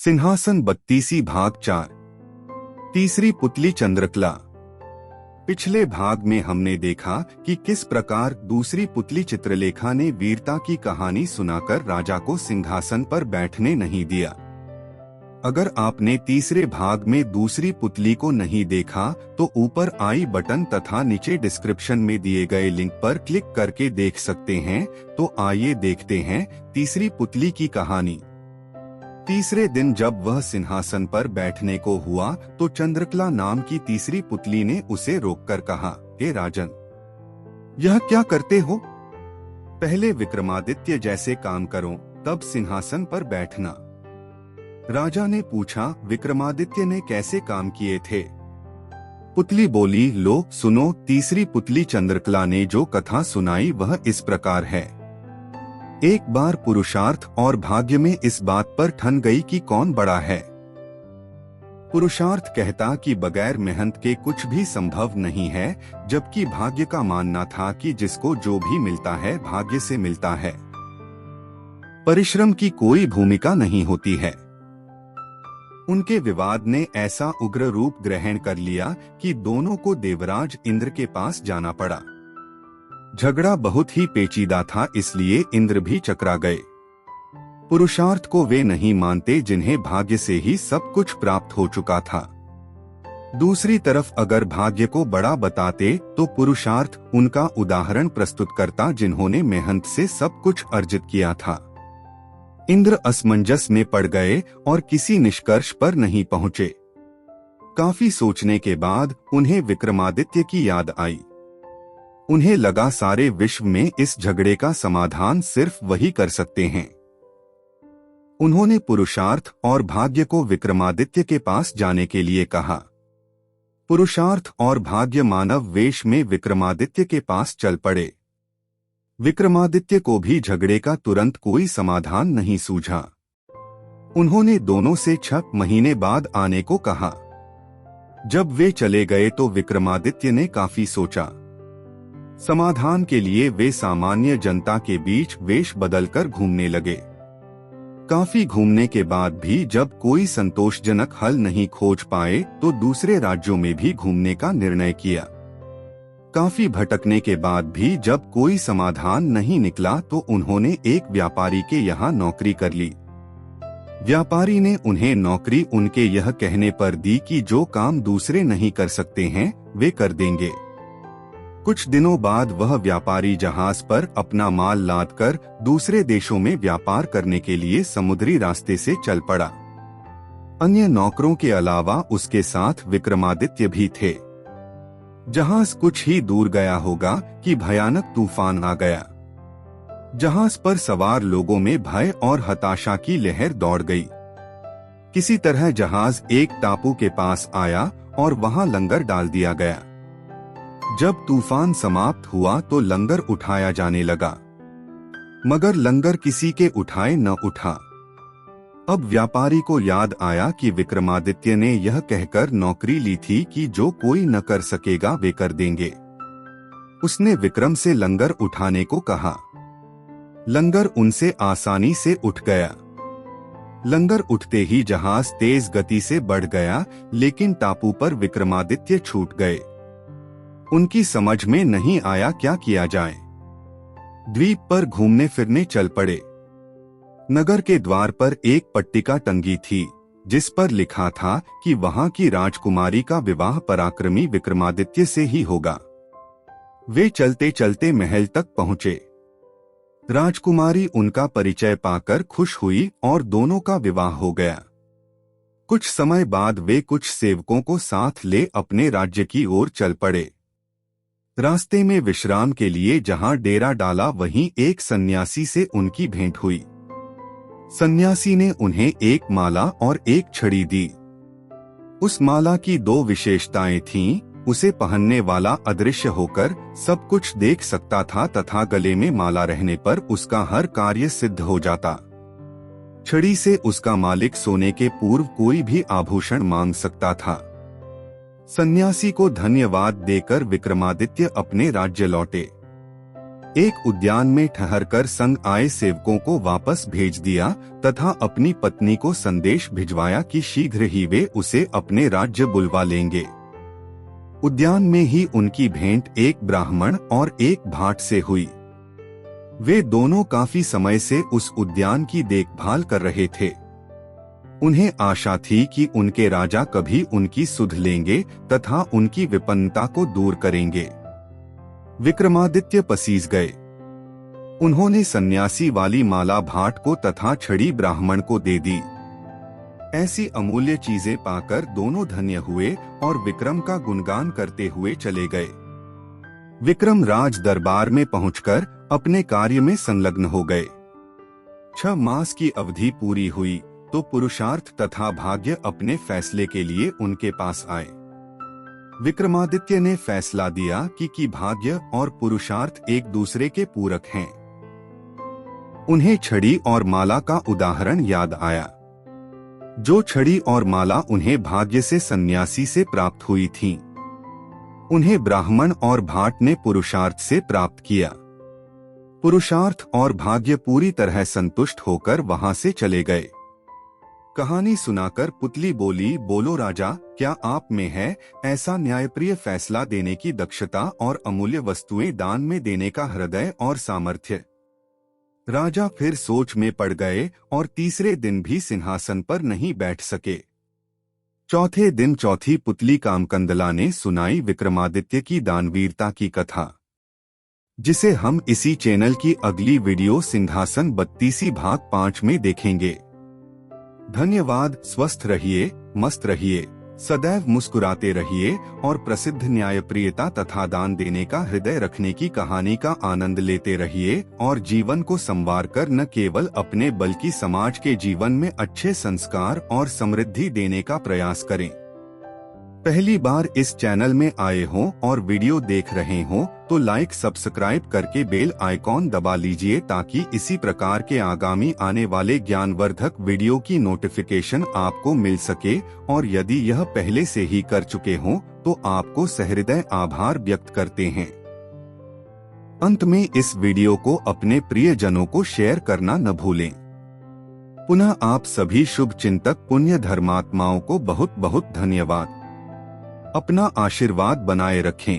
सिंहासन 32 भाग 4। तीसरी पुतली चंद्रकला। पिछले भाग में हमने देखा कि किस प्रकार दूसरी पुतली चित्रलेखा ने वीरता की कहानी सुनाकर राजा को सिंहासन पर बैठने नहीं दिया। अगर आपने तीसरे भाग में दूसरी पुतली को नहीं देखा तो ऊपर आई बटन तथा नीचे डिस्क्रिप्शन में दिए गए लिंक पर क्लिक करके देख सकते हैं। तो आइए देखते हैं तीसरी पुतली की कहानी। तीसरे दिन जब वह सिंहासन पर बैठने को हुआ तो चंद्रकला नाम की तीसरी पुतली ने उसे रोककर कहा, हे राजन, यह क्या करते हो? पहले विक्रमादित्य जैसे काम करो, तब सिंहासन पर बैठना। राजा ने पूछा, विक्रमादित्य ने कैसे काम किए थे? पुतली बोली, लो सुनो। तीसरी पुतली चंद्रकला ने जो कथा सुनाई वह इस प्रकार है। एक बार पुरुषार्थ और भाग्य में इस बात पर ठन गई कि कौन बड़ा है। पुरुषार्थ कहता कि बगैर मेहनत के कुछ भी संभव नहीं है, जबकि भाग्य का मानना था कि जिसको जो भी मिलता है भाग्य से मिलता है, परिश्रम की कोई भूमिका नहीं होती है। उनके विवाद ने ऐसा उग्र रूप ग्रहण कर लिया कि दोनों को देवराज इंद्र के पास जाना पड़ा। झगड़ा बहुत ही पेचीदा था, इसलिए इंद्र भी चकरा गए। पुरुषार्थ को वे नहीं मानते जिन्हें भाग्य से ही सब कुछ प्राप्त हो चुका था। दूसरी तरफ अगर भाग्य को बड़ा बताते तो पुरुषार्थ उनका उदाहरण प्रस्तुत करता जिन्होंने मेहनत से सब कुछ अर्जित किया था। इंद्र असमंजस में पड़ गए और किसी निष्कर्ष पर नहीं पहुंचे। काफी सोचने के बाद उन्हें विक्रमादित्य की याद आई। उन्हें लगा सारे विश्व में इस झगड़े का समाधान सिर्फ वही कर सकते हैं। उन्होंने पुरुषार्थ और भाग्य को विक्रमादित्य के पास जाने के लिए कहा। पुरुषार्थ और भाग्य मानव वेश में विक्रमादित्य के पास चल पड़े। विक्रमादित्य को भी झगड़े का तुरंत कोई समाधान नहीं सूझा। उन्होंने दोनों से 6 महीने बाद आने को कहा। जब वे चले गए तो विक्रमादित्य ने काफी सोचा। समाधान के लिए वे सामान्य जनता के बीच वेश बदलकर घूमने लगे। काफी घूमने के बाद भी जब कोई संतोषजनक हल नहीं खोज पाए तो दूसरे राज्यों में भी घूमने का निर्णय किया। काफी भटकने के बाद भी जब कोई समाधान नहीं निकला तो उन्होंने एक व्यापारी के यहाँ नौकरी कर ली। व्यापारी ने उन्हें नौकरी उनके यह कहने पर दी कि जो काम दूसरे नहीं कर सकते हैं वे कर देंगे। कुछ दिनों बाद वह व्यापारी जहाज पर अपना माल लादकर दूसरे देशों में व्यापार करने के लिए समुद्री रास्ते से चल पड़ा। अन्य नौकरों के अलावा उसके साथ विक्रमादित्य भी थे। जहाज कुछ ही दूर गया होगा कि भयानक तूफान आ गया। जहाज पर सवार लोगों में भय और हताशा की लहर दौड़ गई। किसी तरह जहाज एक टापू के पास आया और वहां लंगर डाल दिया गया। जब तूफान समाप्त हुआ तो लंगर उठाया जाने लगा, मगर लंगर किसी के उठाए न उठा। अब व्यापारी को याद आया कि विक्रमादित्य ने यह कहकर नौकरी ली थी कि जो कोई न कर सकेगा वे कर देंगे। उसने विक्रम से लंगर उठाने को कहा। लंगर उनसे आसानी से उठ गया। लंगर उठते ही जहाज तेज गति से बढ़ गया, लेकिन टापू पर विक्रमादित्य छूट गए। उनकी समझ में नहीं आया क्या किया जाए। द्वीप पर घूमने फिरने चल पड़े। नगर के द्वार पर एक पट्टिका टंगी थी जिस पर लिखा था कि वहां की राजकुमारी का विवाह पराक्रमी विक्रमादित्य से ही होगा। वे चलते चलते महल तक पहुंचे। राजकुमारी उनका परिचय पाकर खुश हुई और दोनों का विवाह हो गया। कुछ समय बाद वे कुछ सेवकों को साथ ले अपने राज्य की ओर चल पड़े। रास्ते में विश्राम के लिए जहां डेरा डाला वहीं एक सन्यासी से उनकी भेंट हुई। सन्यासी ने उन्हें एक माला और एक छड़ी दी। उस माला की 2 विशेषताएं थीं। उसे पहनने वाला अदृश्य होकर सब कुछ देख सकता था तथा गले में माला रहने पर उसका हर कार्य सिद्ध हो जाता। छड़ी से उसका मालिक सोने के पूर्व कोई भी आभूषण मांग सकता था। सन्यासी को धन्यवाद देकर विक्रमादित्य अपने राज्य लौटे। एक उद्यान में ठहरकर संग आए सेवकों को वापस भेज दिया तथा अपनी पत्नी को संदेश भिजवाया कि शीघ्र ही वे उसे अपने राज्य बुलवा लेंगे। उद्यान में ही उनकी भेंट एक ब्राह्मण और एक भाट से हुई। वे दोनों काफी समय से उस उद्यान की देखभाल कर रहे थे। उन्हें आशा थी कि उनके राजा कभी उनकी सुध लेंगे तथा उनकी विपन्नता को दूर करेंगे। विक्रमादित्य पसीज गए। उन्होंने सन्यासी वाली माला भाट को तथा छड़ी ब्राह्मण को दे दी। ऐसी अमूल्य चीजें पाकर दोनों धन्य हुए और विक्रम का गुणगान करते हुए चले गए। विक्रम राज दरबार में पहुंचकर अपने कार्य में संलग्न हो गए। 6 मास की अवधि पूरी हुई तो पुरुषार्थ तथा भाग्य अपने फैसले के लिए उनके पास आए। विक्रमादित्य ने फैसला दिया कि भाग्य और पुरुषार्थ एक दूसरे के पूरक हैं। उन्हें छड़ी और माला का उदाहरण याद आया। जो छड़ी और माला उन्हें भाग्य से सन्यासी से प्राप्त हुई थीं, उन्हें ब्राह्मण और भाट ने पुरुषार्थ से प्राप्त किया। पुरुषार्थ और भाग्य पूरी तरह संतुष्ट होकर वहां से चले गए। कहानी सुनाकर पुतली बोली, बोलो राजा, क्या आप में है ऐसा न्यायप्रिय फैसला देने की दक्षता और अमूल्य वस्तुएं दान में देने का हृदय और सामर्थ्य। राजा फिर सोच में पड़ गए और तीसरे दिन भी सिंहासन पर नहीं बैठ सके। चौथे दिन चौथी पुतली कामकंदला ने सुनाई विक्रमादित्य की दानवीरता की कथा, जिसे हम इसी चैनल की अगली वीडियो सिंहासन 32 भाग 5 में देखेंगे। धन्यवाद। स्वस्थ रहिए, मस्त रहिए, सदैव मुस्कुराते रहिए और प्रसिद्ध न्यायप्रियता तथा दान देने का हृदय रखने की कहानी का आनंद लेते रहिए और जीवन को संवार कर न केवल अपने बल्कि समाज के जीवन में अच्छे संस्कार और समृद्धि देने का प्रयास करें। पहली बार इस चैनल में आए हों और वीडियो देख रहे हों तो लाइक सब्सक्राइब करके बेल आइकॉन दबा लीजिए ताकि इसी प्रकार के आगामी आने वाले ज्ञानवर्धक वीडियो की नोटिफिकेशन आपको मिल सके। और यदि यह पहले से ही कर चुके हों तो आपको सहृदय आभार व्यक्त करते हैं। अंत में इस वीडियो को अपने प्रियजनों को शेयर करना न भूलें। पुनः आप सभी शुभ चिंतक पुण्य धर्मात्माओं को बहुत बहुत धन्यवाद। अपना आशीर्वाद बनाए रखें।